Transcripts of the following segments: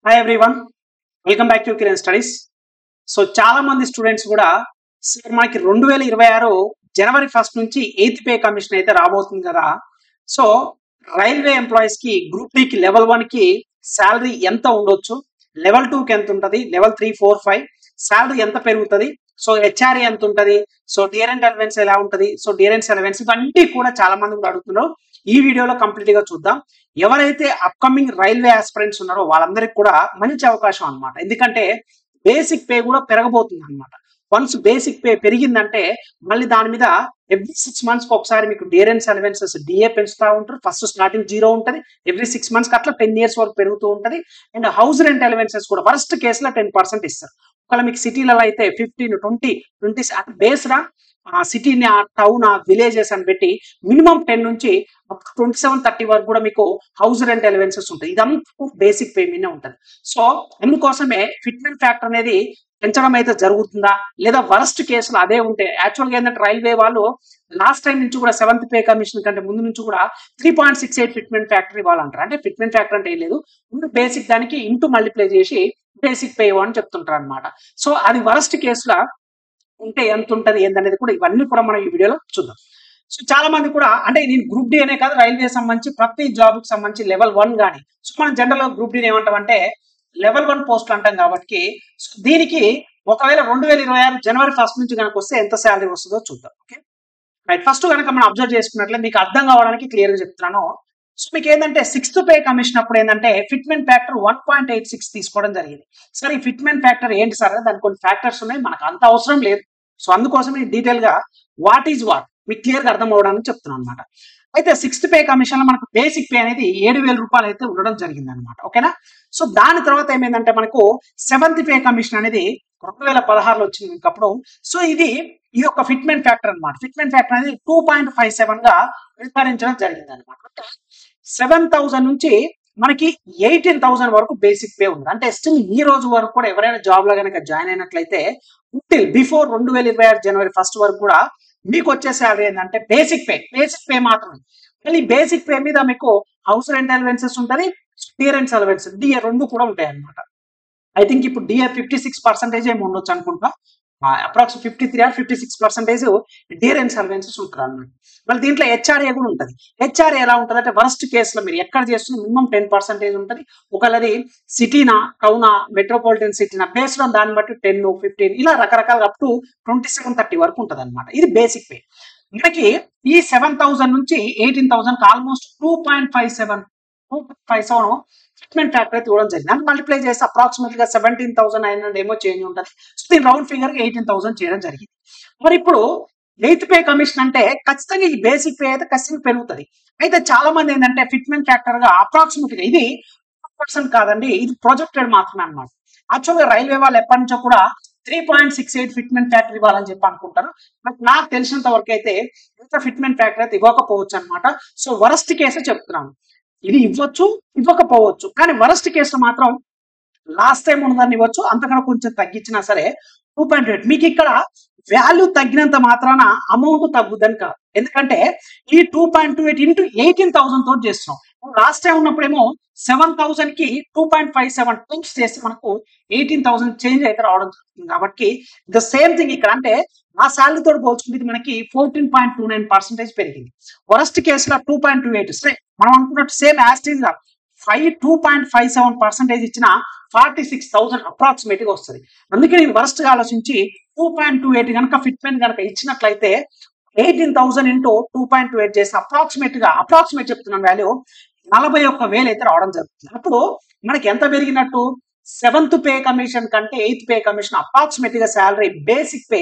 Hi everyone, welcome back to Kiran studies. So చాలా మంది students కూడా సార్ మనకి 2026 జనవరి 1 నుంచి 8th పే కమిషన్ అయితే రాబోతుంది కదా. సో రైల్వే ఎంప్లాయీస్ కి గ్రూప్ డి కి లెవెల్ 1 కి శాలరీ ఎంత ఉండొచ్చు, లెవెల్ 2 కి ఎంత ఉంటుంది, లెవెల్ 3, 4, 5 శాలరీ ఎంత పెరుగుతుంది, సో హెచ్ఆర్ఏ ఎంత ఉంటుంది, సో డిఆర్ఎండ్ అలవెన్స్ ఎలా ఉంటుంది, సో డిఆర్ఎండ్ అలవెన్స్ ఇవన్నీ కూడా చాలా మంది కూడా అడుగుతున్నారు. ఈ వీడియోలో కంప్లీట్ గా చూద్దాం. ఎవరైతే అప్కమింగ్ రైల్వే ఆస్పిరెంట్స్ ఉన్నారో వాళ్ళందరికీ కూడా మంచి అవకాశం అన్నమాట. ఎందుకంటే బేసిక్ పే కూడా పెరగబోతుంది అనమాట. వన్స్ బేసిక్ పే పెరిగిందంటే మళ్ళీ దాని మీద ఎవ్రీ 6 months ఒకసారి మీకు డిఆర్ఎండ్ అలవెన్సెస్ డిఏ పెంచుతూ ఉంటారు. ఫస్ట్ స్టార్టింగ్ 0 ఉంటుంది, ఎవ్రీ 6 months అట్లా 10 years వరకు పెరుగుతూ ఉంటుంది. అండ్ హౌస్ రెంట్ అలవెన్సెస్ కూడా వర్స్ట్ కేసులో 10% ఇస్తారు. ఒకవేళ మీకు సిటీలలో అయితే 15, 20 అంటే బేస్డ్ సిటీని, ఆ టౌన్, ఆ విలేజెస్ అని పెట్టి మినిమం 10 నుంచి 27, 30 వరకు కూడా మీకు హౌస్ రెంట్ అలవెన్సెస్ ఉంటాయి. ఇదంతా బేసిక్ పే మీదే ఉంటుంది. సో అందుకోసమే ఫిట్మెంట్ ఫ్యాక్టర్ అనేది పెంచడం అయితే జరుగుతుందా, లేదా వరస్ట్ కేసులు అదే ఉంటే యాక్చువల్గా ఏంటంటే రైల్వే వాళ్ళు లాస్ట్ టైం నుంచి కూడా 7th పే కమిషన్ కంటే ముందు నుంచి కూడా 3.68 ఫిట్మెంట్ ఫ్యాక్టర్ ఇవ్వాలంటారు. అంటే ఫిట్మెంట్ ఫ్యాక్టర్ అంటే ఏం లేదు, ముందు బేసిక్ దానికి ఇంటూ మల్టిప్లై చేసి బేసిక్ పే ఇవ్వని చెప్తుంటారు అనమాట. సో అది వరస్ట్ కేసులా ఉంటే ఎంత ఉంటది ఏందనేది కూడా ఇవన్నీ కూడా మనం ఈ వీడియోలో చూద్దాం. సో చాలా మంది కూడా అంటే నేను గ్రూప్ డి అనే కాదు, రైల్వే సంబంధించి ప్రతి జాబ్ కి సంబంధించి లెవెల్ 1 కానీ, సో మనం జనరల్ గా గ్రూప్ డి ఏమంటాం అంటే లెవెల్ 1 పోస్టులు అంటాం. కాబట్టి సో దీనికి ఒకవేళ 2026 జనవరి 1 నుంచి కనుక వస్తే ఎంత శాలరీ వస్తుందో చూద్దాం. Okay right. ఫస్ట్ కనుక మనం అబ్జర్వ్ చేసుకున్నట్లే మీకు అర్థం కావడానికి క్లియర్ గా చెప్తున్నాను. సో మీకు ఏంటంటే 6th పే కమిషన్ అప్పుడు ఏంటంటే ఫిట్మెంట్ ఫ్యాక్టర్ 1.86 తీసుకోవడం జరిగింది. సరే ఈ ఫిట్మెంట్ ఫ్యాక్టర్ ఏంటి సార్, దానికి కొన్ని ఫ్యాక్టర్స్ ఉన్నాయి, మనకు అంత అవసరం లేదు. సో అందుకోసం నేను డీటెయిల్ గా వాట్ ఈజ్ వాట్ మీకు క్లియర్ గా అర్థం అవడానికి చెప్తున్నాను అనమాట. అయితే 6th పే కమిషన్ లో మనకు బేసిక్ పే అనేది 7,000 రూపాయలు అయితే ఉండడం జరిగింది అనమాట. ఓకేనా. సో దాని తర్వాత ఏమైందంటే మనకు 7th పే కమిషన్ అనేది 2016లో వచ్చింది మీకు అప్పుడు. సో ఇది ఈ యొక్క ఫిట్మెంట్ ఫ్యాక్టర్ అనమాట. ఫిట్మెంట్ ఫ్యాక్టర్ అనేది 2.57 గా నిర్ధారించడం జరిగింది అనమాట. అంటే 7,000 నుంచి మనకి 18,000 వరకు బేసిక్ పే ఉంది. అంటే స్టిల్ ఈ రోజు వరకు కూడా ఎవరైనా జాబ్ లో కనుక జాయిన్ అయినట్లయితే టిల్ బిఫోర్ 2026 జనవరి 1 వరకు కూడా మీకు వచ్చే శాలరీ ఏంటంటే బేసిక్ పే మాత్రమే. మళ్ళీ బేసిక్ పే మీద మీకు హౌస్ రెంట్ అలవెన్సెస్ ఉంటుంది, డిఆర్ఎండ్ అలవెన్స్, డిఏ రెండు కూడా ఉంటాయి అనమాట. ఐ థింక్ ఇప్పుడు డిఏ 56% ఏమి ఉండొచ్చు అనుకుంటా, అప్రాక్స్ 53 or 56% డిఆర్ఎండ్ అలవెన్సెస్ ఉంటారు అన్నమాట. మళ్ళీ దీంట్లో హెచ్ఆర్ఏ కూడా ఉంటుంది. హెచ్ఆర్ఏ ఎలా ఉంటుంది అంటే వరస్ట్ కేసులో మీరు ఎక్కడ చేస్తున్న మినిమం 10% ఉంటుంది. ఒకవేళ అది సిటీనా, టౌనా, మెట్రోపాలిటన్ సిటీనా బేస్డ్ ఆన్ దాన్ని బట్టి 10, 15 ఇలా రకరకాలుగా అప్ టు 27, 30 వరకు ఉంటుంది అనమాట. ఇది బేసిక్ పే. మనకి ఈ 7,000 నుంచి 18,000 ఆల్మోస్ట్ 2.57 ఫిట్మెంట్ ఫ్యాక్టర్ అయితే ఇవ్వడం జరిగింది. అంటే మల్టిప్లై చేస్తే అప్రాక్సిమేట్ గా 17,900 ఏమో చేంజ్ ఉంటుంది. సో దీని రౌండ్ ఫిగర్ 18,000 చేయడం జరిగింది. మరి ఇప్పుడు 8th పే కమిషన్ అంటే ఖచ్చితంగా ఈ బేసిక్ పే అయితే ఖచ్చితంగా పెరుగుతుంది. అయితే చాలా మంది ఏంటంటే ఫిట్మెంట్ ఫ్యాక్టర్ గా అప్రాక్సిమేట్ గా ఇది 1% కాదండి, ఇది ప్రొజెక్టెడ్ మాత్రమే అన్నమాట. యాక్చువల్గా రైల్వే వాళ్ళు ఎప్పటి నుంచో కూడా 3.68 ఫిట్మెంట్ ఫ్యాక్టర్ ఇవ్వాలని చెప్పి అనుకుంటారు. బట్ నాకు తెలిసినంత వరకు అయితే ఇంత ఫిట్మెంట్ ఫ్యాక్టర్ అయితే ఇవ్వకపోవచ్చు అనమాట. సో వరస్ట్ కేసే చెప్తున్నాను, ఇది ఇవ్వచ్చు ఇవ్వకపోవచ్చు, కానీ వరస్ట్ కేసులో మాత్రం లాస్ట్ టైం ఉన్నదాన్ని ఇవ్వచ్చు, అంతకన్నా కొంచెం తగ్గించినా సరే 2.8. మీకు ఇక్కడ వాల్యూ తగ్గినంత మాత్రాన అమౌంట్ తగ్గుద్దని కాదు. ఎందుకంటే ఈ 2.28 ఇంటూ 18,000 తోటి చేస్తున్నాం. లాస్ట్ టైం ఉన్నప్పుడేమో 7,000 కి 2.57 టైమ్స్ చేస్తే మనకు 18,000 చేంజ్ అయితే రావడం జరుగుతుంది. కాబట్టి ద సేమ్ థింగ్ ఇక్కడ అంటే ఆ శాలరీ తోటి పోల్చుకుంటే మనకి 14.29% పెరిగింది. వరస్ట్ కేసులో 2.28 సరే మనం అనుకున్నట్టు సేమ్ యాస్టీజ్ 2.57% ఇచ్చిన 46,000 అప్రాక్సిమేట్ గా వస్తుంది. అందుకే నేను వరస్ట్ గా ఆలోచించి 2.28 కనుక ఫిట్మెంట్ కనుక ఇచ్చినట్లయితే 18,000 ఇంటూ 2.28 చేసి అప్రాక్సిమేట్ చెప్తున్నాను వాల్యూ 41,000 అయితే రావడం జరుగుతుంది. అప్పుడు మనకి ఎంత పెరిగినట్టు 7th పే కమిషన్ కంటే 8th పే కమిషన్ అప్రాక్సిమేట్ గా శాలరీ బేసిక్ పే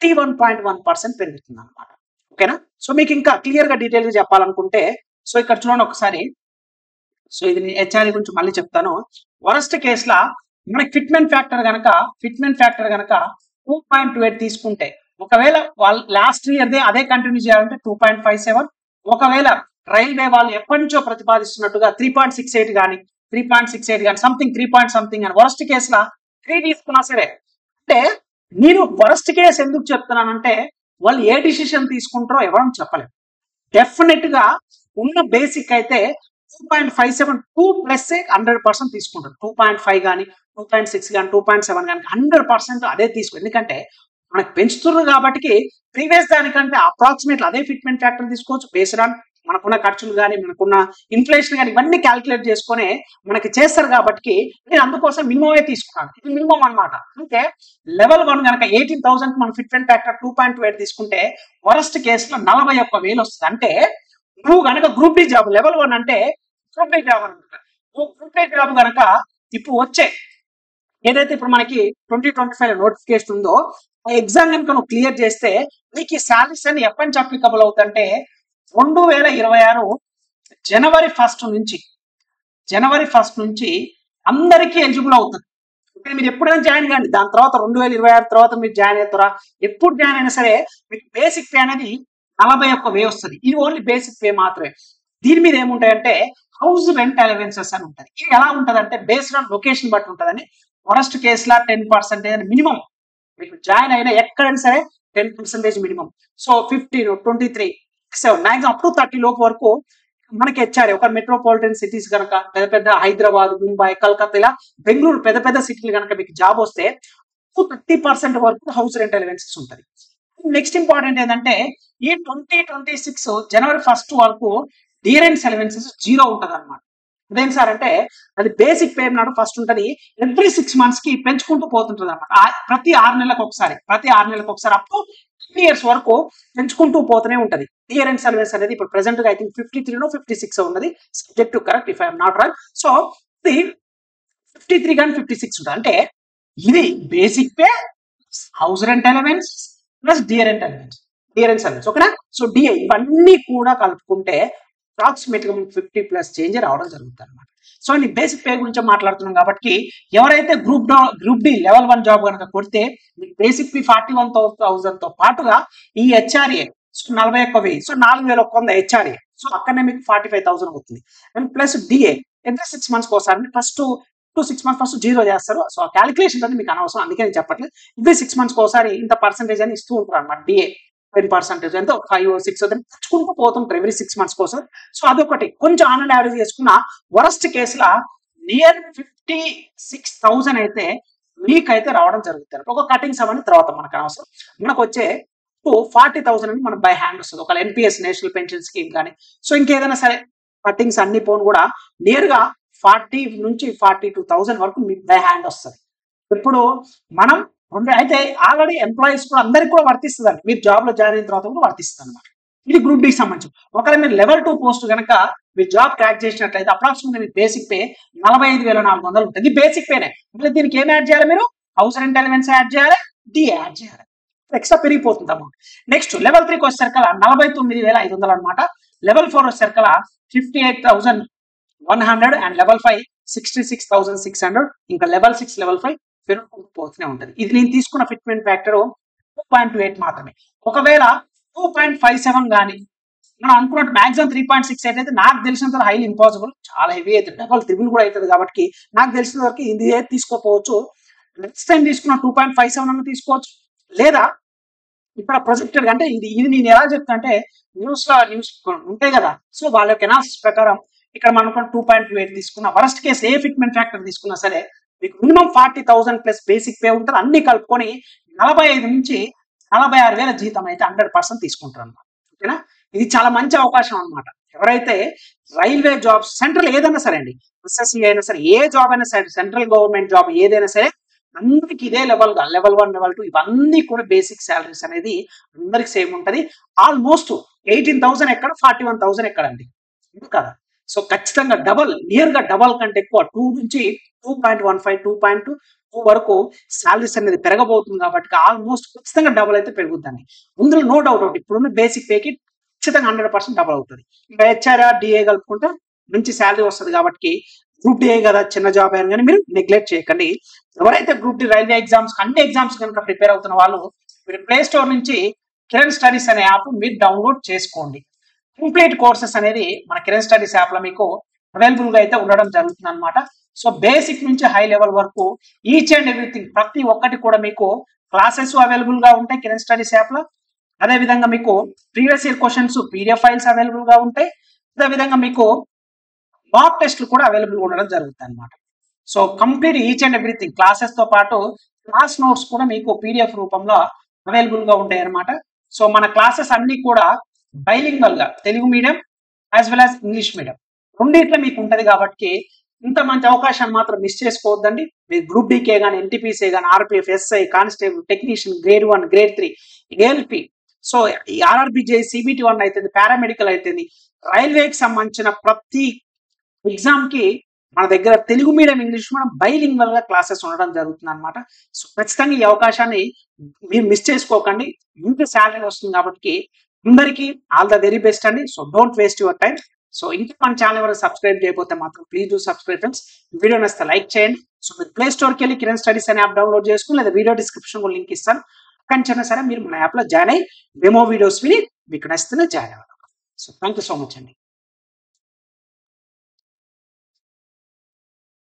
31.1% పెరుగుతుంది అనమాట. ఓకేనా. సో మీకు ఇంకా క్లియర్ గా డీటెయిల్ గా చెప్పాలనుకుంటే సో ఇక్కడ చూడండి ఒకసారి. సో ఇది హెచ్ఆర్ఏ గురించి మళ్ళీ చెప్తాను. వరస్ట్ కేసులా మనకి ఫిట్మెంట్ ఫ్యాక్టర్ గనక 2.28 తీసుకుంటే, ఒకవేళ వాళ్ళు లాస్ట్ ఇయర్ అదే కంటిన్యూ చేయాలంటే 2.57, ఒకవేళ రైల్వే వాళ్ళు ఎప్పటి నుంచో ప్రతిపాదిస్తున్నట్టుగా 3.68 కానీ సంథింగ్ 3 something అని వరస్ట్ కేసులా 3 తీసుకున్నా సరే. అంటే నేను వరస్ట్ కేసు ఎందుకు చెప్తున్నానంటే వాళ్ళు ఏ డిసిషన్ తీసుకుంటారో ఎవరని చెప్పలేము. డెఫినెట్ గా ఉన్న బేసిక్ అయితే 2.57 2 ప్లస్ 100% తీసుకుంటారు. 2.5 కానీ 2.6 కానీ 2.7 కానీ 100% అదే తీసుకో. ఎందుకంటే మనకు పెంచుతున్నారు కాబట్టి ప్రీవియస్ దానికంటే అప్రాక్సిమేట్లీ అదే ఫిట్మెంట్ ఫ్యాక్టర్ తీసుకోవచ్చు. బేస్డ్ ఆన్ మనకున్న ఖర్చులు కానీ మనకున్న ఇన్ఫ్లేషన్ కానీ ఇవన్నీ క్యాలిక్యులేట్ చేసుకొని మనకి చేస్తారు కాబట్టి నేను అందుకోసం మినిమమే తీసుకున్నాను. ఇది మినిమం అనమాట. అంటే లెవెల్ 1 కనుక 18,000 మన ఫిట్మెంట్ ఫ్యాక్టర్ 2.28 తీసుకుంటే వరస్ట్ కేసులో 41,000 వస్తుంది. అంటే నువ్వు కనుక గ్రూప్ డి జాబ్ లెవెల్ 1 అంటే గ్రూప్ డి జాబ్ అనమాట. గ్రూప్ డి జాబ్ కనుక ఇప్పుడు వచ్చే ఏదైతే ఇప్పుడు మనకి 2025 నోటిఫికేషన్ ఉందో ఆ ఎగ్జామ్ కనుక నువ్వు క్లియర్ చేస్తే నీకు ఈ శాలరీస్ అని ఎప్పటి నుంచి అప్లికబుల్ అవుతుందంటే 2026 జనవరి ఫస్ట్ నుంచి అందరికీ ఎలిజిబుల్ అవుతుంది. ఇక్కడ మీరు ఎప్పుడైనా జాయిన్ కాండి. దాని తర్వాత 2026 తర్వాత మీరు జాయిన్ అవుతారా, ఎప్పుడు జాయిన్ అయినా సరే మీకు బేసిక్ పే అనేది 41,000 వస్తుంది. ఇది ఓన్లీ బేసిక్ పే మాత్రమే. దీని మీద ఏముంటాయంటే హౌస్ రెంట్ అలవెన్సెస్ అని ఉంటుంది. ఇది ఎలా ఉంటుంది అంటే బేస్డ్ ఆన్ లొకేషన్ బట్టి ఉంటుందని. వరస్ట్ కేసులా 10% మినిమం మీకు జాయిన్ అయినా ఎక్కడైనా సరే 10% minimum. So 15, 23, 7 maximum up to 30 లోపు వరకు మనకి హెచ్ఆర్ఏ ఒక మెట్రోపాలిటన్ సిటీస్ కనుక పెద్ద పెద్ద హైదరాబాద్, ముంబై, కలకత్తా ఇలా బెంగళూరు పెద్ద పెద్ద సిటీలు కనుక మీకు జాబ్ వస్తే 30% వరకు హౌస్ రెంట్ అలవెన్సెస్ ఉంటుంది. నెక్స్ట్ ఇంపార్టెంట్ ఏంటంటే ఈ 2026 జనవరి 1 వరకు డియరెంట్స్ అలవెన్సెస్ 0 ఉంటుంది అనమాట. అదేం సార్ అంటే అది బేసిక్ పే నాడు ఫస్ట్ ఉంటుంది. ఎవ్రీ 6 months కి పెంచుకుంటూ పోతుంటుంది అనమాట. ప్రతి 6 నెలలకు ఒకసారి అప్ టు 3 years వరకు పెంచుకుంటూ పోతూనే ఉంటుంది. డియరెంట్స్ అలవెన్స్ అనేది ఇప్పుడు ప్రెసెంట్ గా ఐ థింక్ 53 56 ఉన్నది. Subject to correct if I'm not wrong. So ఇది 53 కానీ 56 ఉంటుంది. అంటే ఇది basic pay house rent allowance plus dearness allowance ఓకేనా. సో డిఏ ఇవన్నీ కూడా కలుపుకుంటే అప్రాక్సిమేట్ గా 50+ చేంజ్ రావడం జరుగుతుంది అనమాట. సో నేను బేసిక్ పే గురించి మాట్లాడుతున్నాం కాబట్టి ఎవరైతే గ్రూప్ డి లెవెల్ 1 జాబ్ కనుక కొడితే మీకు బేసిక్ పే 41,000 తో పాటుగా ఈ హెచ్ఆర్ఏ 41,000, సో 4,100 హెచ్ఆర్ఏ, సో అక్కడనే మీకు 45,000 అవుతుంది. And plus DA every 6 months ఒకసారి ఫస్ట్ 6 months ఫస్ట్ 0 చేస్తారు. సో ఆ క్యాలిక్యులేషన్ అనేది మీకు అనవసరం, అందుకే నేను చెప్పట్లేదు. ఇవే 6 months ఒకసారి ఇంత పర్సెంటేజ్ అని ఇస్తూ ఉంటారు అనమాట. డిఏ 10% ఎంతో 5 or 6 తెచ్చుకుంటూ పోతుంటారు ఎవ్రీ 6 months కోసం. సో అదొకటి కొంచెం ఆన్ అండ్ యావరేజ్ చేసుకున్న వరస్ట్ కేసులో నియర్ 56,000 అయితే మీకైతే రావడం జరుగుతుంది. ఒక కటింగ్స్ అవన్నీ తర్వాత మనకు అనవసరం. మనకు వచ్చే 40,000 అని మనకు బై హ్యాండ్ వస్తుంది. ఒక ఎన్పిఎస్ నేషనల్ పెన్షన్ స్కీమ్ కానీ సో ఇంకేదైనా సరే కటింగ్స్ అన్ని పోను కూడా నియర్ గా 40 నుంచి 42,000 వరకు మీకు బై హ్యాండ్ వస్తుంది. ఇప్పుడు మనం అయితే ఆల్రెడీ ఎంప్లాయీస్ కూడా అందరికి కూడా వర్తిస్తుంది అండి. మీరు జాబ్ లో జాయిన్ అయిన తర్వాత కూడా వర్తిస్తుంది అనమాట. ఇది గ్రూప్ డి సంబంధించి. ఒకవేళ మీరు లెవెల్ 2 పోస్ట్ కనుక మీరు జాబ్ క్రాక్ చేసినట్లయితే అప్రాక్సిమేట్లీ మీ బేసిక్ పే 45,400 ఉంటుంది. బేసిక్ పేనే. మళ్ళీ దీనికి ఏం యాడ్ చేయాలి మీరు? హౌస్ రెంట్ అలవెన్స్ యాడ్ చేయాలి, డిఏ యాడ్ చేయాలి. ఎక్స్ట్రా పెరిగిపోతుంది అమౌంట్. నెక్స్ట్ లెవెల్ 3కి వచ్చేసరికల 49,500 అనమాట. Level 4 వచ్చేసరికల 58,100 and level 5 66,600. ఇంకా లెవెల్ 6 లెవెల్ 5 పెరుగుకుంటూ పోతూనే ఉంటుంది. ఇది నేను తీసుకున్న ఫిట్మెంట్ ఫ్యాక్టర్ 2.28 మాత్రమే. ఒకవేళ 2.57 కానీ మనం అనుకున్నట్టు మాక్సిమం 3.68 అయితే నాకు తెలిసినంత హైలీ ఇంపాసిబుల్, చాలా హెవీ అయితే డబల్ ట్రిపుల్ కూడా అవుతుంది. కాబట్టి నాకు తెలిసిన వరకు ఇది ఏది తీసుకోపోవచ్చు. నెక్స్ట్ టైం తీసుకున్న 2.57 అన్న తీసుకోవచ్చు. లేదా ఇక్కడ ప్రొజెక్టెడ్ అంటే ఇది నేను ఎలా చెప్తా అంటే న్యూస్ ఉంటాయి కదా, సో వాళ్ళ యొక్క ఎనాలిసిస్ ప్రకారం ఇక్కడ మనం 2.28 తీసుకున్న వరస్ట్ కేసు ఏ ఫిట్మెంట్ ఫ్యాక్టర్ తీసుకున్నా సరే మీకు మినిమం 40,000 ప్లస్ బేసిక్ పే ఉంటుంది. అన్ని కలుపుకొని 45 నుంచి 46,000 జీతం అయితే 100% తీసుకుంటారు అన్నమాట. ఓకేనా. ఇది చాలా మంచి అవకాశం అనమాట. ఎవరైతే రైల్వే జాబ్స్ సెంట్రల్ ఏదైనా సరే అండి, ఎస్ఎస్సి అయినా సరే ఏ జాబ్ అయినా సరే సెంట్రల్ గవర్నమెంట్ జాబ్ ఏదైనా సరే అందరికి ఇదే లెవెల్ గా లెవెల్ 1 లెవెల్ 2 ఇవన్నీ కూడా బేసిక్ సాలరీస్ అనేది అందరికి సేమ్ ఉంటది. ఆల్మోస్ట్ 18,000 ఎక్కడ 41,000 ఎక్కడండి కదా. సో ఖచ్చితంగా డబల్, నియర్ గా డబల్ కంటే ఎక్కువ 2 నుంచి 2.15 2.2 వరకు సాలరీస్ అనేది పెరగబోతుంది. కాబట్టి ఆల్మోస్ట్ ఖచ్చితంగా డబల్ అయితే పెరుగుద్దండి. అందులో నో డౌట్ అవుట్ ఇప్పుడున్న బేసిక్ పేకి ఖచ్చితంగా 100% డబల్ అవుతుంది. ఇంకా హెచ్ఆర్ఆర్ డిఏ కలుపుకుంటే మంచి శాలరీ వస్తుంది. కాబట్టి గ్రూప్ డిఏ కదా చిన్న జాబ్ అయినా కానీ మీరు నెగ్లెక్ట్ చేయకండి. ఎవరైతే గ్రూప్ డి రైల్వే ఎగ్జామ్స్ అన్ని ఎగ్జామ్స్ కనుక ప్రిపేర్ అవుతున్న వాళ్ళు మీరు ప్లే స్టోర్ నుంచి కిరణ్ స్టడీస్ అనే యాప్ మీరు డౌన్లోడ్ చేసుకోండి. కంప్లీట్ కోర్సెస్ అనేది మన కిరణ్ స్టడీస్ యాప్ లో మీకు అవైలబుల్ గా అయితే ఉండడం జరుగుతుంది అనమాట. సో బేసిక్ నుంచి హై లెవెల్ వరకు ఈచ్ అండ్ ఎవ్రీథింగ్ ప్రతి ఒక్కటి కూడా మీకు క్లాసెస్ అవైలబుల్ గా ఉంటాయి కిరణ్ స్టడీస్ యాప్ లో. అదే విధంగా మీకు previous year questions PDF files available గా ఉంటాయి. అదే విధంగా మీకు మాక్ టెస్ట్లు కూడా అవైలబుల్ ఉండడం జరుగుతుంది అనమాట. So complete each and everything classes తో పాటు క్లాస్ నోట్స్ కూడా మీకు పీడిఎఫ్ రూపంలో అవైలబుల్ గా ఉంటాయి అనమాట. సో మన క్లాసెస్ అన్ని కూడా బైలింగ్వల్ గా Telugu medium as well as English medium రెండిట్లో మీకు ఉంటది కాబట్టి ఇంత మంచి అవకాశాన్ని మాత్రం మిస్ చేసుకోవద్దండి. మీరు గ్రూప్ డీకే కానీ ఎన్టీపీసీ కానీ RPF SI constable technician grade 1 grade 3 ALP so ఈ ఆర్ఆర్బిజే సిబిటి 1 అయితే పారామెడికల్ అయితే రైల్వేకి సంబంధించిన ప్రతి ఎగ్జామ్ కి మన దగ్గర Telugu medium English medium bilingual గా క్లాసెస్ ఉండడం జరుగుతుంది అనమాట. సో ఖచ్చితంగా ఈ అవకాశాన్ని మీరు మిస్ చేసుకోకండి. ఇంత శాలరీ వస్తుంది కాబట్టి అందరికీ ఆల్ ద వెరీ బెస్ట్ అండి. So don't waste your time. So ఇంకా మన ఛానల్ ఎవరైనా సబ్స్క్రైబ్ చేయకపోతే మాత్రం please do subscribe friends. Video నచ్చితే లైక్ చేయండి. సో మీరు ప్లే స్టోర్కి వెళ్ళి కిరణ్ స్టడీస్ అనే యాప్ డౌన్లోడ్ చేసుకుని లేదా వీడియో డిస్క్రిప్షన్ లో లింక్ ఇస్తాను. అక్కడి సరే మీరు మన యాప్ లో జాయిన్ అయ్యి డెమో వీడియోస్ విని మీకు నచ్చితే జాయిన్ అవ్వాలి. So thank you so much అండి.